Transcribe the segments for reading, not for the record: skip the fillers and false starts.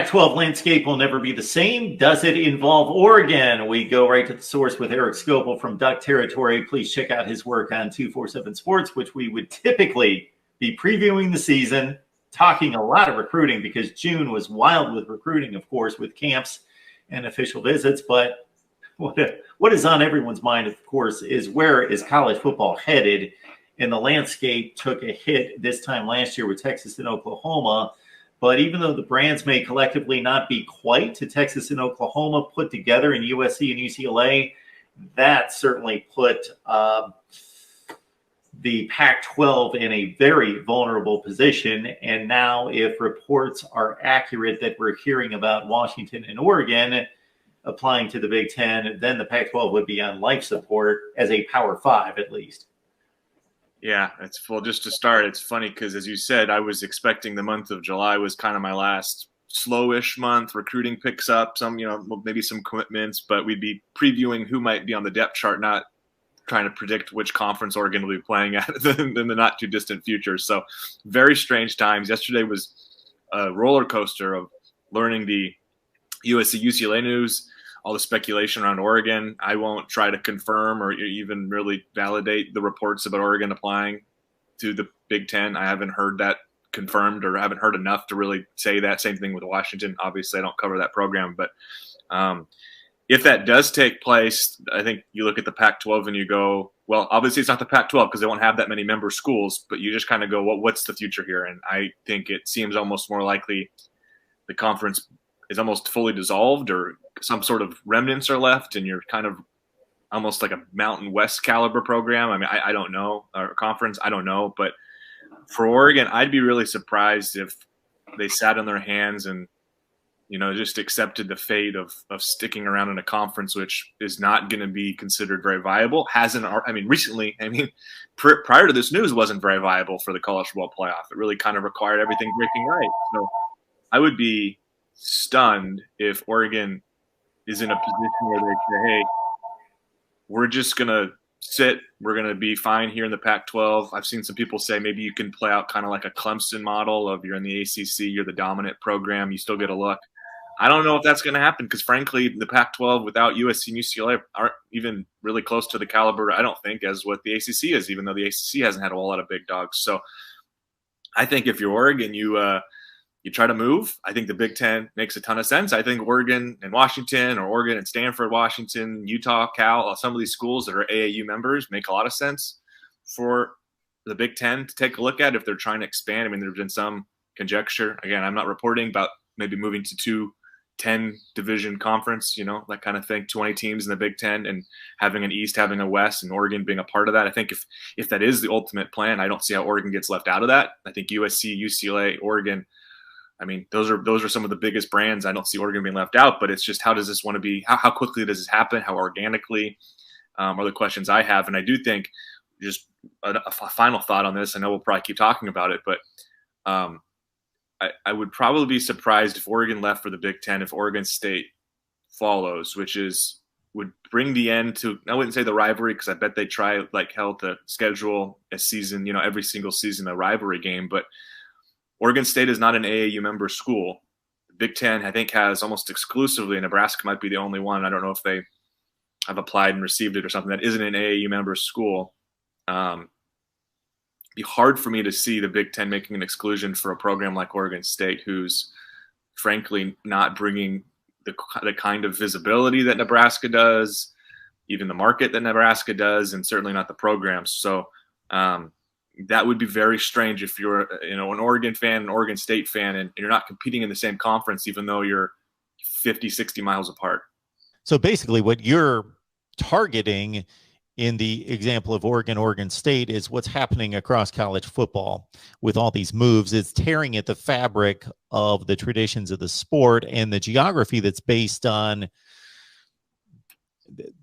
Pac-12 landscape will never be the same. Does it involve Oregon? We go right to the source with Eric Scopel from Duck Territory. Please check out his work on 247 Sports, which we would typically be previewing the season, talking a lot of recruiting because June was wild with recruiting, of course, with camps and official visits. But what is on everyone's mind, of course, is where is college football headed? And the landscape took a hit this time last year with Texas and Oklahoma. But even though the brands may collectively not be quite to Texas and Oklahoma put together in USC and UCLA, that certainly put the Pac-12 in a very vulnerable position. And now if reports are accurate that we're hearing about Washington and Oregon applying to the Big Ten, then the Pac-12 would be on life support as a Power 5 at least. Yeah, just to start, it's funny because, as you said, I was expecting the month of July was kind of my last slowish month. Recruiting picks up some, maybe some commitments, but we'd be previewing who might be on the depth chart, not trying to predict which conference Oregon will be playing at in the not too distant future. So very strange times. Yesterday was a roller coaster of learning the USC UCLA news, all the speculation around Oregon. I won't try to confirm or even really validate the reports about Oregon applying to the Big Ten. I haven't heard that confirmed or haven't heard enough to really say that. Same thing with Washington. Obviously, I don't cover that program. But if that does take place, I think you look at the Pac-12 and you go, well, obviously it's not the Pac-12 because they won't have that many member schools. But you just kind of go, well, what's the future here? And I think it seems almost more likely the conference is almost fully dissolved or some sort of remnants are left and you're kind of almost like a Mountain West caliber program. I mean, I don't know, or conference, I don't know. But for Oregon, I'd be really surprised if they sat on their hands and, just accepted the fate of sticking around in a conference, which is not going to be considered very viable. Recently, prior to this news, wasn't very viable for the college football playoff. It really kind of required everything breaking right. So I would be stunned if Oregon is in a position where they say, hey, we're just going to sit. We're going to be fine here in the Pac-12. I've seen some people say maybe you can play out kind of like a Clemson model of you're in the ACC, you're the dominant program, you still get a look. I don't know if that's going to happen because, frankly, the Pac-12 without USC and UCLA aren't even really close to the caliber, I don't think, as what the ACC is, even though the ACC hasn't had a whole lot of big dogs. So I think if you're Oregon, you try to move. I think the Big Ten makes a ton of sense. I think Oregon and Washington or Oregon and Stanford, Washington, Utah, Cal, some of these schools that are AAU members make a lot of sense for the Big Ten to take a look at if they're trying to expand. I mean, there's been some conjecture. Again, I'm not reporting about maybe moving to 2-10 division conference, that kind of thing, 20 teams in the Big Ten and having an East, having a West, and Oregon being a part of that. I think if that is the ultimate plan, I don't see how Oregon gets left out of that. I think USC, UCLA, Oregon, those are some of the biggest brands. I don't see Oregon being left out, but it's just how does this want to be? How quickly does this happen? How organically are the questions I have? And I do think just a final thought on this. I know we'll probably keep talking about it, but I would probably be surprised if Oregon left for the Big Ten, if Oregon State follows, would bring the end to, I wouldn't say the rivalry, because I bet they try like hell to schedule a season, every single season, a rivalry game. But Oregon State is not an AAU member school. The Big Ten, I think, has almost exclusively, Nebraska might be the only one. I don't know if they have applied and received it or something that isn't an AAU member school. Be hard for me to see the Big Ten making an exclusion for a program like Oregon State, who's frankly not bringing the kind of visibility that Nebraska does, even the market that Nebraska does, and certainly not the programs. So that would be very strange if you're an Oregon fan, an Oregon State fan, and you're not competing in the same conference, even though you're 50, 60 miles apart. So basically what you're targeting in the example of Oregon State is what's happening across college football with all these moves. It's tearing at the fabric of the traditions of the sport and the geography that's based on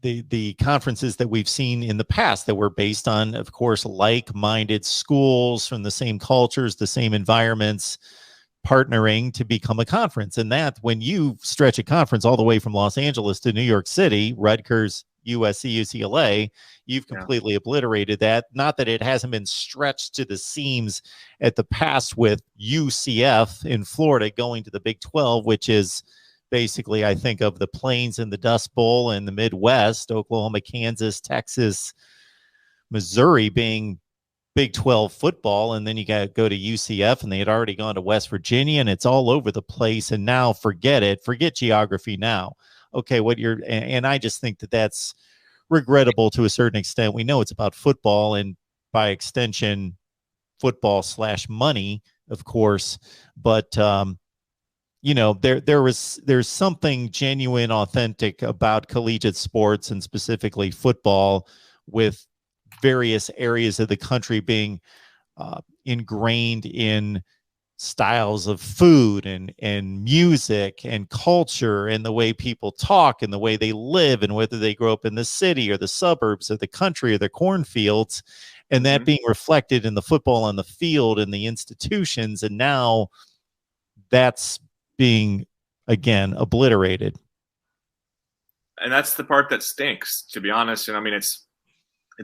the conferences that we've seen in the past that were based on, of course, like-minded schools from the same cultures, the same environments, partnering to become a conference. And that when you stretch a conference all the way from Los Angeles to New York City, Rutgers, USC, UCLA, you've completely obliterated that. Not that it hasn't been stretched to the seams at the past with UCF in Florida going to the Big 12, which is basically, I think, of the Plains and the Dust Bowl and the Midwest, Oklahoma, Kansas, Texas, Missouri being Big 12 football, and then you got to go to UCF, and they had already gone to West Virginia, and it's all over the place. And now forget geography now. Okay, and I just think that that's regrettable to a certain extent. We know it's about football, and by extension, football/money, of course. But there's something genuine, authentic about collegiate sports, and specifically football, with various areas of the country being ingrained in styles of food and music and culture and the way people talk and the way they live, and whether they grow up in the city or the suburbs or the country or the cornfields, and that being reflected in the football on the field and the institutions. And now that's being, again, obliterated. And that's the part that stinks, to be honest. And I mean, it's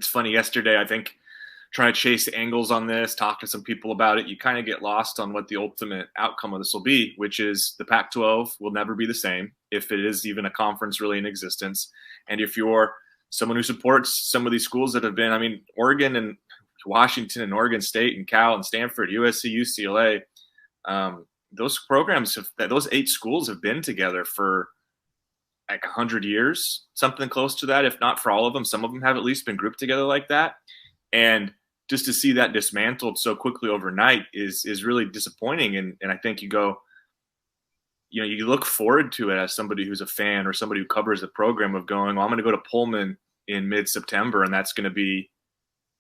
funny. Yesterday, I think, trying to chase angles on this, talk to some people about it, you kind of get lost on what the ultimate outcome of this will be, which is the Pac-12 will never be the same, if it is even a conference really in existence. And if you're someone who supports some of these schools that have been, I mean, Oregon and Washington and Oregon State and Cal and Stanford, USC, UCLA, those programs, those 8 schools have been together for like 100 years, something close to that, if not for all of them. Some of them have at least been grouped together like that. And just to see that dismantled so quickly overnight is really disappointing. And I think you go, you look forward to it as somebody who's a fan or somebody who covers the program, of going, well, I'm going to go to Pullman in mid-September, and that's going to be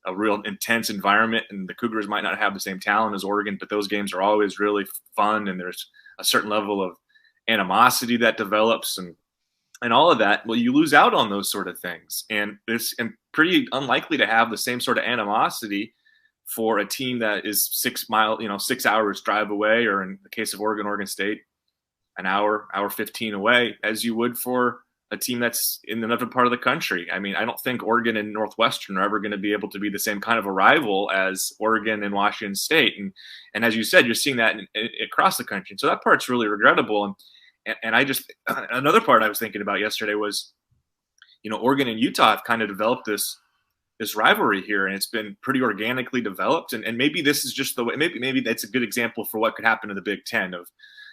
a real intense environment. And the Cougars might not have the same talent as Oregon, but those games are always really fun. And there's a certain level of animosity that develops and all of that. Well, you lose out on those sort of things. And it's pretty unlikely to have the same sort of animosity for a team that is 6 hours drive away, or in the case of Oregon State, an hour 15 away, as you would for a team that's in another part of the country. I mean, I don't think Oregon and Northwestern are ever going to be able to be the same kind of a rival as Oregon and Washington State. And as you said, you're seeing that across the country. And so that part's really regrettable. And I just, another part I was thinking about yesterday was, Oregon and Utah have kind of developed this rivalry here, and it's been pretty organically developed. And maybe this is just the way, maybe that's a good example for what could happen in the Big Ten. Of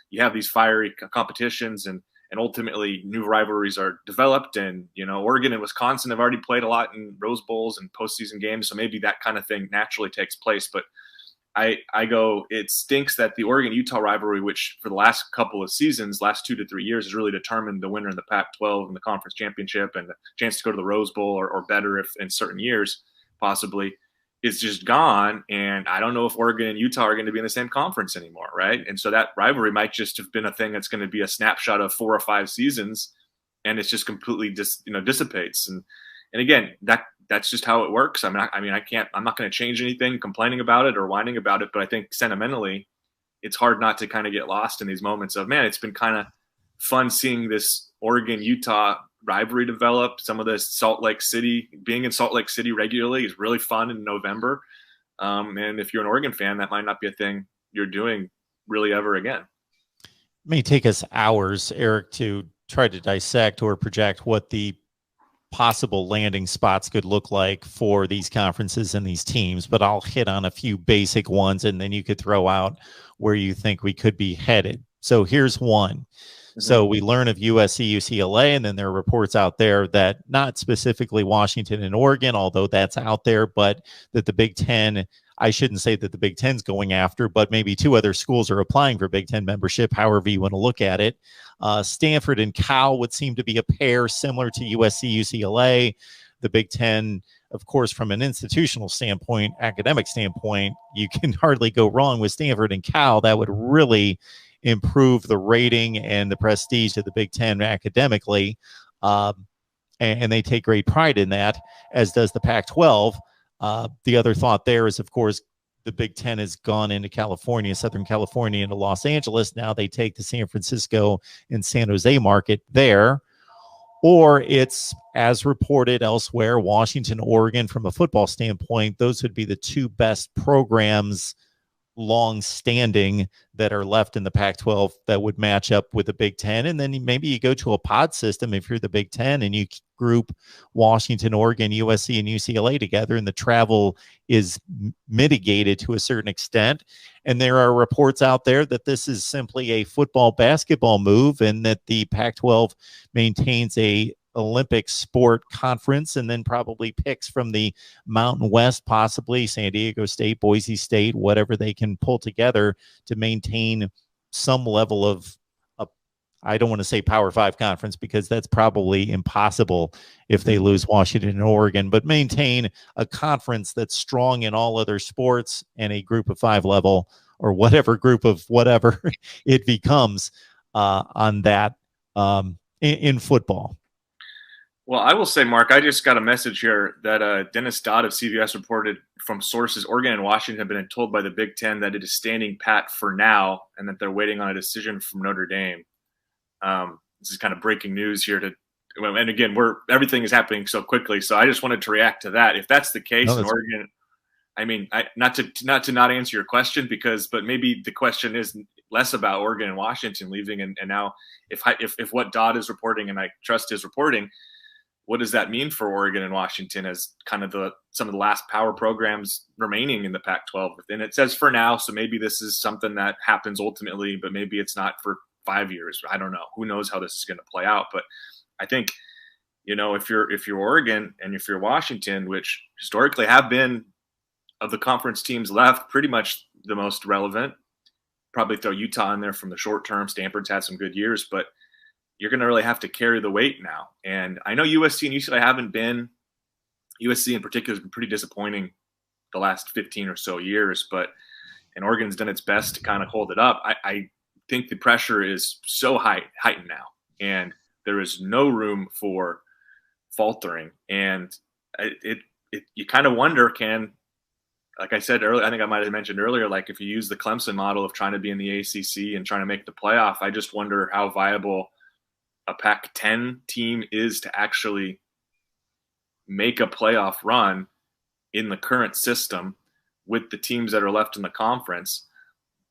you have these fiery competitions, and ultimately new rivalries are developed. And, Oregon and Wisconsin have already played a lot in Rose Bowls and postseason games. So maybe that kind of thing naturally takes place. But I go, it stinks that the Oregon-Utah rivalry, which for the last couple of seasons, last 2 to 3 years, has really determined the winner in the Pac-12 and the conference championship and the chance to go to the Rose Bowl or better if in certain years possibly, is just gone. And I don't know if Oregon and Utah are going to be in the same conference anymore, right? And so that rivalry might just have been a thing that's going to be a snapshot of 4 or 5 seasons, and it's just completely dissipates. And again, that's just how it works. I'm not going to change anything complaining about it or whining about it, but I think sentimentally it's hard not to kind of get lost in these moments of, man, it's been kind of fun seeing this Oregon-Utah rivalry develop. Some of the being in Salt Lake City regularly is really fun in November. And if you're an Oregon fan, that might not be a thing you're doing really ever again. It may take us hours, Eric, to try to dissect or project what the possible landing spots could look like for these conferences and these teams, but I'll hit on a few basic ones, and then you could throw out where you think we could be headed. So here's one. Mm-hmm. So we learn of USC, UCLA, and then there are reports out there that not specifically Washington and Oregon, although that's out there, but that the Big Ten, I shouldn't say that the Big Ten's going after, but maybe 2 other schools are applying for Big Ten membership, however you want to look at it. Stanford and Cal would seem to be a pair similar to USC, UCLA. The Big Ten, of course, from an institutional standpoint, academic standpoint, you can hardly go wrong with Stanford and Cal. That would really improve the rating and the prestige of the Big Ten academically. And they take great pride in that, as does the Pac-12. The other thought there is, of course, the Big Ten has gone into California, Southern California, into Los Angeles. Now they take the San Francisco and San Jose market there. or it's, as reported elsewhere, Washington, Oregon. From a football standpoint, those would be the two best programs long standing that are left in the Pac-12 that would match up with the Big Ten. And then maybe you go to a pod system if you're the Big Ten and you group Washington, Oregon, USC, and UCLA together, and the travel is mitigated to a certain extent. And there are reports out there that this is simply a football basketball move, and that the Pac-12 maintains a Olympic sport conference and then probably picks from the Mountain West, possibly San Diego State, Boise State, whatever they can pull together to maintain some level of, I don't want to say Power 5 conference because that's probably impossible if they lose Washington and Oregon, but maintain a conference that's strong in all other sports and a group of 5 level, or whatever group of whatever it becomes on that in football. Well, I will say, Mark, I just got a message here that Dennis Dodd of CBS reported from sources Oregon and Washington have been told by the Big Ten that it is standing pat for now and that they're waiting on a decision from Notre Dame. This is kind of breaking news here. And again, everything is happening so quickly, so I just wanted to react to that. If that's the case in Oregon, I mean, not to answer your question but maybe the question is less about Oregon and Washington leaving, and now if what Dodd is reporting, and I trust his reporting, what does that mean for Oregon and Washington as kind of some of the last power programs remaining in the Pac-12? And it says for now, so maybe this is something that happens ultimately, but maybe it's not for 5 years. I don't know. Who knows how this is going to play out? But I think, if you're Oregon and if you're Washington, which historically have been, of the conference teams left, pretty much the most relevant, probably throw Utah in there from the short term. Stanford's had some good years, but you're going to really have to carry the weight now. And I know USC and UCLA haven't been, USC in particular has been pretty disappointing the last 15 or so years, and Oregon's done its best to kind of hold it up. I think the pressure is so heightened now, and there is no room for faltering. And you kind of wonder, like I said earlier, I think I might have mentioned earlier, like if you use the Clemson model of trying to be in the ACC and trying to make the playoff, I just wonder how viable a Pac-10 team is to actually make a playoff run in the current system with the teams that are left in the conference,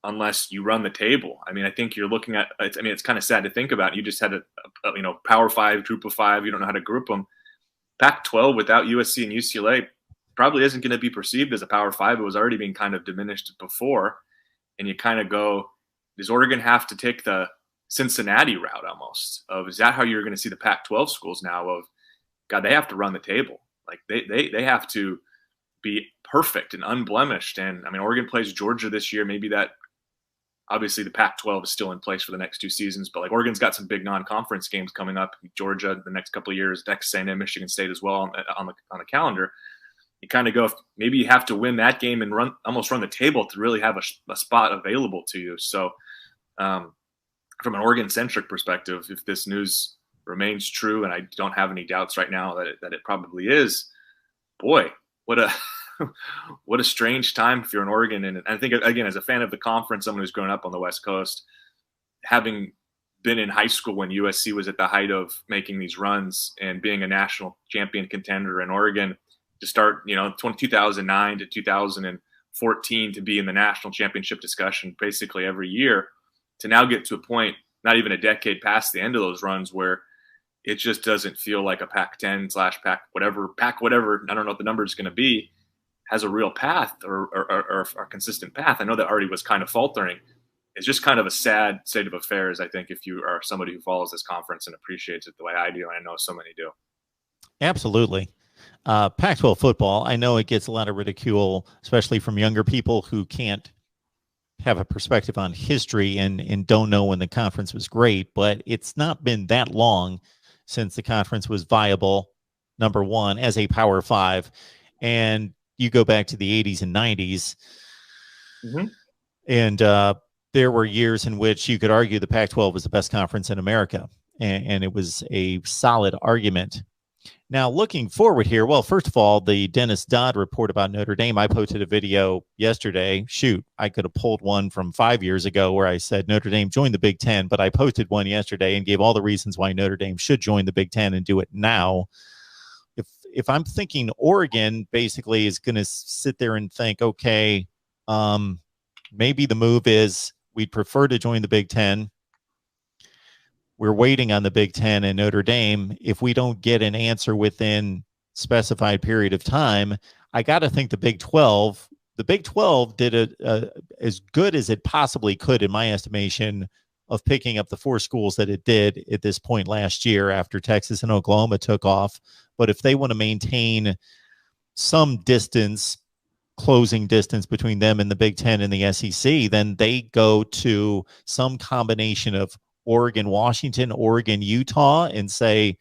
unless you run the table. I mean, I think you're looking at, it's kind of sad to think about. You just had a Power 5, group of 5. You don't know how to group them. Pac-12 without USC and UCLA probably isn't going to be perceived as a Power 5. It was already being kind of diminished before. And you kind of go, does Oregon have to take the Cincinnati route almost? Is that how you're going to see the Pac-12 schools now? They have to run the table. Like they have to be perfect and unblemished. And I mean, Oregon plays Georgia this year. Maybe that, obviously the Pac-12 is still in place for the next 2 seasons, but like Oregon's got some big non-conference games coming up. Georgia the next couple of years, Texas A&M, Michigan State as well on the calendar. You kind of go, maybe you have to win that game and almost run the table to really have a spot available to you. So from an Oregon-centric perspective, if this news remains true, and I don't have any doubts right now that it probably is, boy, what a strange time if you're in Oregon. And I think, again, as a fan of the conference, someone who's grown up on the West Coast, having been in high school when USC was at the height of making these runs and being a national champion contender in Oregon, to start, 2009 to 2014 to be in the national championship discussion basically every year, to now get to a point, not even a decade past the end of those runs, where it just doesn't feel like a Pac-10 / Pac whatever, I don't know what the number is going to be, has a real path or a consistent path. I know that already was kind of faltering. It's just kind of a sad state of affairs, I think, if you are somebody who follows this conference and appreciates it the way I do, and I know so many do. Absolutely. Pac-12 football, I know it gets a lot of ridicule, especially from younger people who can't have a perspective on history and don't know when the conference was great, but it's not been that long since the conference was viable, number one, as a Power 5. And you go back to the 80s and 90s, and there were years in which you could argue the Pac-12 was the best conference in America, and it was a solid argument. Now, looking forward here, well, first of all, the Dennis Dodd report about Notre Dame, I posted a video yesterday. Shoot, I could have pulled one from 5 years ago where I said Notre Dame joined the Big Ten, but I posted one yesterday and gave all the reasons why Notre Dame should join the Big Ten and do it now. If I'm thinking Oregon basically is going to sit there and think, okay, maybe the move is we'd prefer to join the Big Ten. We're waiting on the Big Ten and Notre Dame. If we don't get an answer within specified period of time, I got to think the Big 12 did as good as it possibly could, in my estimation, of picking up the 4 schools that it did at this point last year after Texas and Oklahoma took off. But if they want to maintain some distance, closing distance between them and the Big Ten and the SEC, then they go to some combination of Oregon, Washington, Oregon, Utah, and say,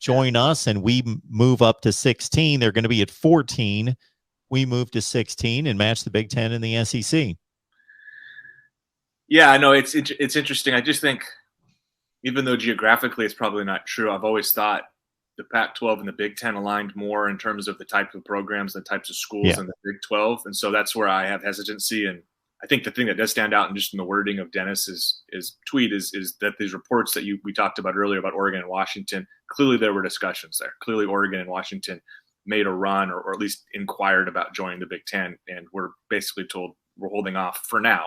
join us, and we move up to 16. They're going to be at 14. We move to 16 and match the Big Ten and the SEC. Yeah, I know it's interesting. I just think, even though geographically it's probably not true, I've always thought the Pac-12 and the Big Ten aligned more in terms of the type of programs, the types of schools in the Big 12, and so that's where I have hesitancy. And I think the thing that does stand out, and just in the wording of Dennis's tweet, is that these reports that we talked about earlier about Oregon and Washington, clearly there were discussions there. Clearly Oregon and Washington made a run, or at least inquired about joining the Big Ten, and we're basically told we're holding off for now.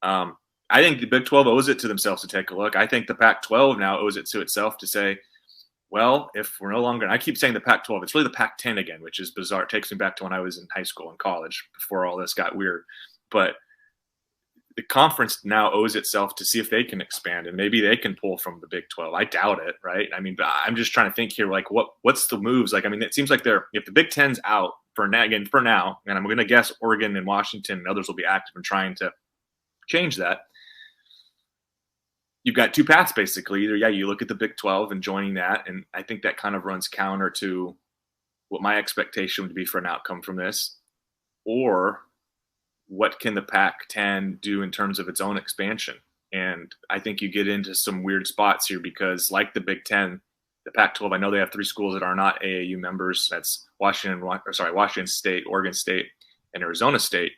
I think the Big 12 owes it to themselves to take a look. I think the Pac-12 now owes it to itself to say, well, if we're no longer – I keep saying the Pac-12. It's really the Pac-10 again, which is bizarre. It takes me back to when I was in high school and college before all this got weird. But the conference now owes itself to see if they can expand, and maybe they can pull from the Big 12. I doubt it, right? I mean, I'm just trying to think here, like, what's the moves? Like, I mean, it seems like if the Big 10's out for now, and I'm going to guess Oregon and Washington and others will be active in trying to change that. You've got 2 paths, basically. Either, you look at the Big 12 and joining that, and I think that kind of runs counter to what my expectation would be for an outcome from this, or what can the Pac-10 do in terms of its own expansion? And I think you get into some weird spots here because, like the Big 10, the Pac-12, I know they have 3 schools that are not AAU members. That's Washington State, Oregon State, and Arizona State.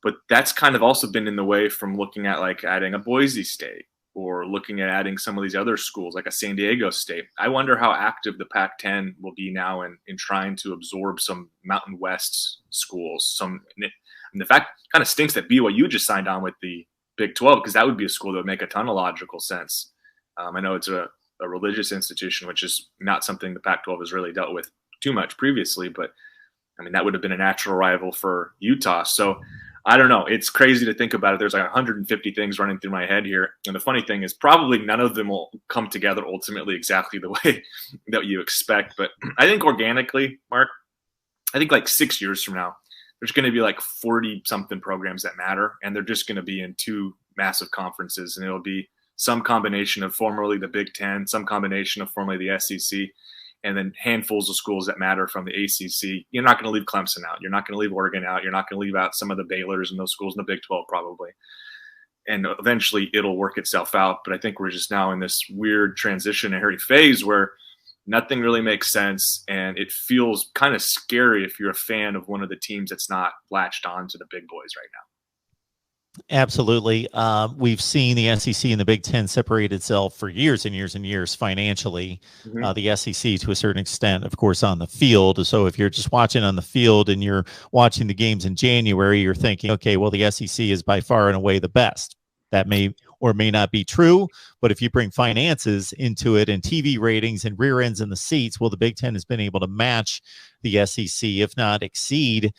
But that's kind of also been in the way from looking at like adding a Boise State or looking at adding some of these other schools like a San Diego State. I wonder how active the Pac-10 will be now in trying to absorb some Mountain West schools. And the fact kind of stinks that BYU just signed on with the Big 12 because that would be a school that would make a ton of logical sense. I know it's a religious institution, which is not something the Pac-12 has really dealt with too much previously, but I mean, that would have been a natural rival for Utah. So I don't know. It's crazy to think about it. There's like 150 things running through my head here. And the funny thing is probably none of them will come together ultimately exactly the way that you expect. But I think organically, Mark, I think like 6 years from now, there's going to be like 40-something programs that matter. And they're just going to be in 2 massive conferences. And it'll be some combination of formerly the Big Ten, some combination of formerly the SEC, and then handfuls of schools that matter from the ACC. You're not going to leave Clemson out. You're not going to leave Oregon out. You're not going to leave out some of the Baylors and those schools in the Big 12 probably. And eventually it'll work itself out. But I think we're just now in this weird transitionary phase where nothing really makes sense. And it feels kind of scary if you're a fan of one of the teams that's not latched on to the big boys right now. Absolutely. We've seen the SEC and the Big Ten separate itself for years and years and years financially. Mm-hmm. The SEC to a certain extent, of course, on the field. So if you're just watching on the field and you're watching the games in January, you're thinking, okay, well, the SEC is by far and away the best. That may or may not be true, but if you bring finances into it and TV ratings and rear ends in the seats, well, the Big Ten has been able to match the SEC, if not exceed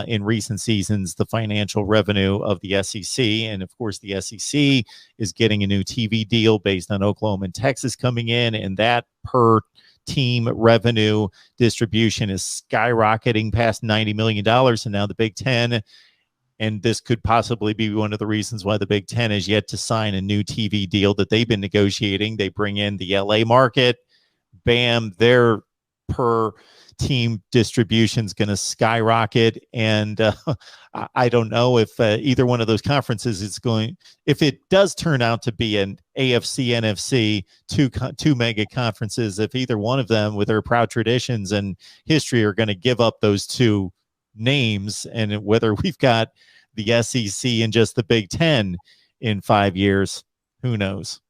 in recent seasons, the financial revenue of the SEC. And of course, the SEC is getting a new TV deal based on Oklahoma and Texas coming in, and that per team revenue distribution is skyrocketing past $90 million. And now the Big Ten, and this could possibly be one of the reasons why the Big Ten has yet to sign a new TV deal that they've been negotiating. They bring in the LA market. Bam, their per team distribution is going to skyrocket. And I don't know if either one of those conferences is going, if it does turn out to be an AFC, NFC, two mega conferences, if either one of them with their proud traditions and history are going to give up those two names, and whether we've got the SEC and just the Big Ten in 5 years, who knows?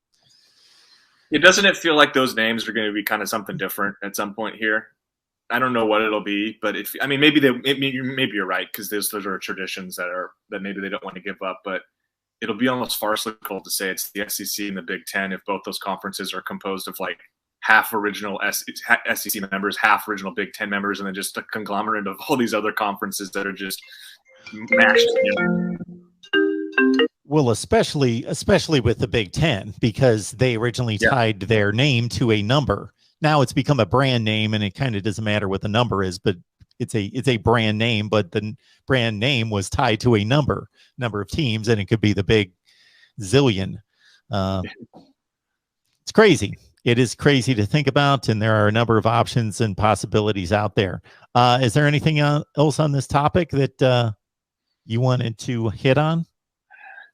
Doesn't it feel like those names are going to be kind of something different at some point here? I don't know what it'll be, but maybe you're right, because those are traditions that maybe they don't want to give up, but it'll be almost farcical to say it's the SEC and the Big Ten if both those conferences are composed of like half original SEC members, half original Big Ten members, and then just a conglomerate of all these other conferences that are just mashed together. Well, especially with the Big Ten, because they originally tied their name to a number. Now it's become a brand name, and it kind of doesn't matter what the number is, but it's a brand name. But the brand name was tied to a number of teams, and it could be the big zillion. It's crazy. It is crazy to think about, and there are a number of options and possibilities out there. Is there anything else on this topic that you wanted to hit on?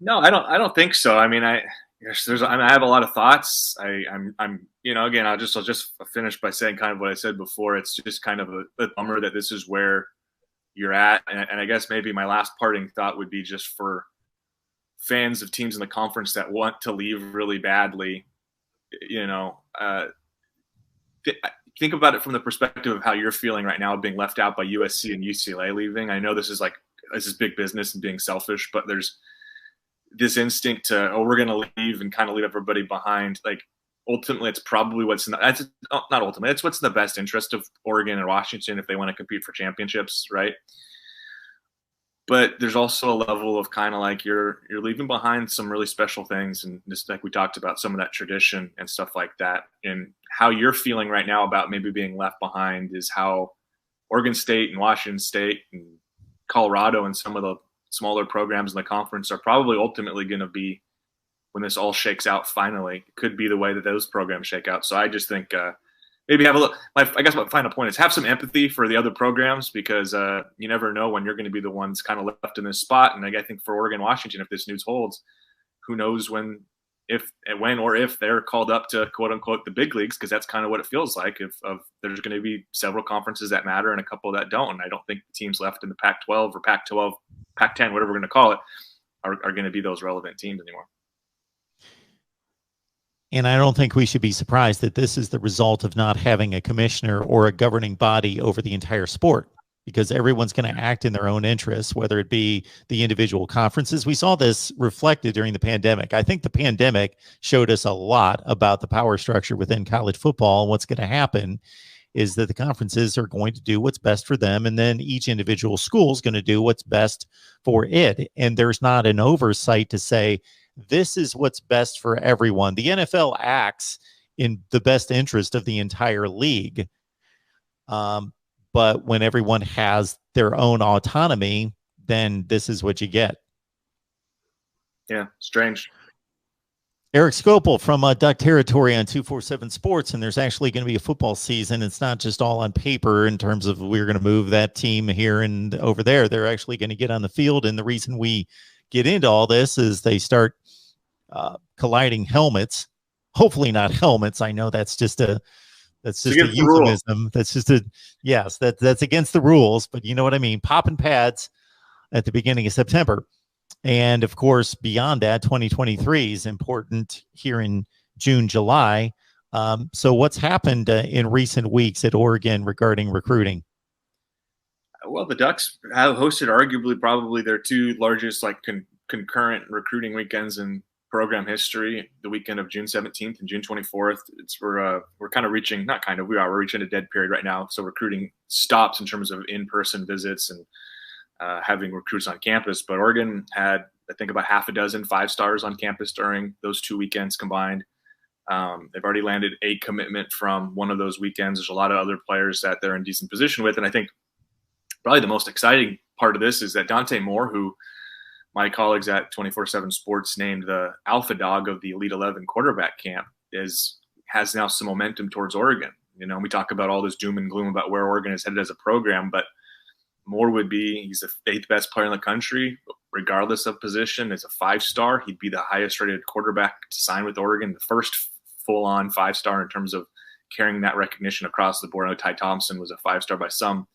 No, I don't think so. I mean, I have a lot of thoughts. I'm again, I'll just finish by saying kind of what I said before. It's just kind of a bummer that this is where you're at. And I guess maybe my last parting thought would be just for fans of teams in the conference that want to leave really badly, think about it from the perspective of how you're feeling right now, being left out by USC and UCLA leaving. I know this is big business and being selfish, but there's this instinct to, we're going to leave and kind of leave everybody behind. Like, ultimately, it's probably it's what's in the best interest of Oregon and Washington if they want to compete for championships, right? But there's also a level of kind of like you're leaving behind some really special things, and just like we talked about, some of that tradition and stuff like that. And how you're feeling right now about maybe being left behind is how Oregon State and Washington State and Colorado and some of the smaller programs in the conference are probably ultimately going to be, when this all shakes out finally, it could be the way that those programs shake out. So I just think maybe have a look. I guess my final point is have some empathy for the other programs, because you never know when you're going to be the ones kind of left in this spot. And I think for Oregon, Washington, if this news holds, who knows when or if they're called up to quote unquote the big leagues, because that's kind of what it feels like. If there's going to be several conferences that matter and a couple that don't. And I don't think the teams left in the Pac-12 or Pac-12, Pac-10, whatever we're going to call it, are going to be those relevant teams anymore. And I don't think we should be surprised that this is the result of not having a commissioner or a governing body over the entire sport, because everyone's going to act in their own interests, whether it be the individual conferences. We saw this reflected during the pandemic. I think the pandemic showed us a lot about the power structure within college football. And what's going to happen is that the conferences are going to do what's best for them, and then each individual school is going to do what's best for it. And there's not an oversight to say, this is what's best for everyone. The NFL acts in the best interest of the entire league. But when everyone has their own autonomy, then this is what you get. Yeah, strange. Eric Scopel from Duck Territory on 247 Sports, and there's actually going to be a football season. It's not just all on paper in terms of we're going to move that team here and over there. They're actually going to get on the field, and the reason we get into all this is they start colliding helmets. Hopefully not helmets. I know that's just a euphemism. That's just that's against the rules, but you know what I mean. Popping pads at the beginning of September. And of course, beyond that, 2023 is important here in June, July. So what's happened in recent weeks at Oregon regarding recruiting? Well, the Ducks have hosted arguably probably their two largest concurrent recruiting weekends in program history, the weekend of June 17th and June 24th. We're kind of reaching, not kind of, we're reaching a dead period right now. So recruiting stops in terms of in-person visits and having recruits on campus. But Oregon had, I think, about half a dozen 5-stars on campus during those 2 weekends combined. They've already landed a commitment from one of those weekends. There's a lot of other players that they're in decent position with. And I think probably the most exciting part of this is that Dante Moore, who my colleagues at 24/7 Sports named the alpha dog of the Elite 11 quarterback camp, has now some momentum towards Oregon. You know, we talk about all this doom and gloom about where Oregon is headed as a program, but more would be he's the 8th best player in the country, regardless of position. As a 5-star, he'd be the highest rated quarterback to sign with Oregon, the first full-on 5-star in terms of carrying that recognition across the board. I know Ty Thompson was a 5-star by some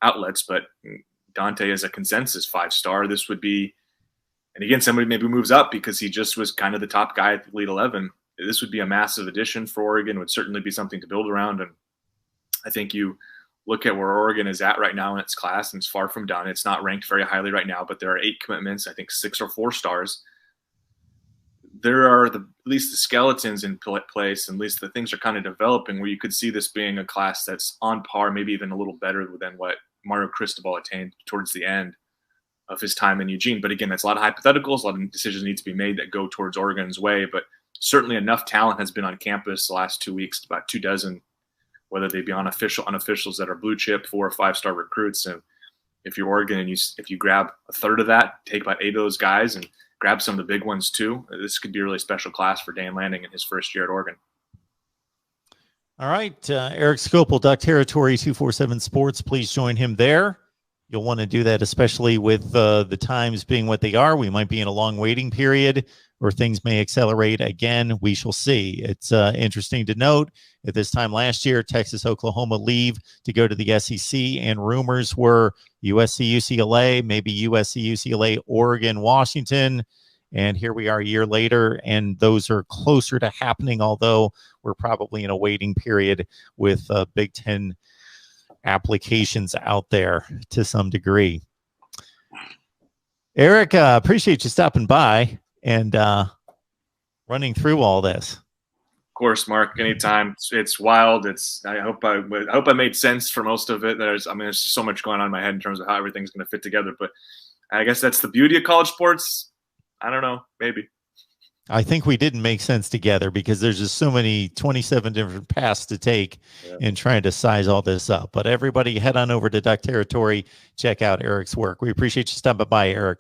outlets, but Dante is a consensus 5-star. This would be, and again, somebody maybe moves up because he just was kind of the top guy at the Elite 11. This would be a massive addition for Oregon. It would certainly be something to build around. And I think you look at where Oregon is at right now in its class, and it's far from done. It's not ranked very highly right now, but there are 8 commitments, I think 6 or 4 stars. There are at least the skeletons in place, and at least the things are kind of developing where you could see this being a class that's on par, maybe even a little better than what Mario Cristobal attained towards the end of his time in Eugene. But again, that's a lot of hypotheticals, a lot of decisions need to be made that go towards Oregon's way, but certainly enough talent has been on campus the last 2 weeks, about 2 dozen, whether they be unofficials that are blue chip 4 or 5-star recruits. And if you're Oregon and if you grab a third of that, take about 8 of those guys and grab some of the big ones too, this could be a really special class for Dan Lanning in his first year at Oregon. All right, Eric Skopel, Duck Territory 247 Sports. Please join him there. You'll want to do that, especially with the times being what they are. We might be in a long waiting period, or things may accelerate again. We shall see. It's interesting to note at this time last year, Texas, Oklahoma leave to go to the SEC, and rumors were USC, UCLA, maybe USC, UCLA, Oregon, Washington. And here we are a year later, and those are closer to happening, although we're probably in a waiting period with Big Ten applications out there to some degree. Eric, appreciate you stopping by and running through all this. Of course, Mark. Anytime. It's wild. I hope I made sense for most of it. There's just so much going on in my head in terms of how everything's going to fit together. But I guess that's the beauty of college sports. I don't know. Maybe. I think we didn't make sense together because there's just so many 27 different paths to take in trying to size all this up. But everybody head on over to Duck Territory. Check out Eric's work. We appreciate you stopping by, Eric.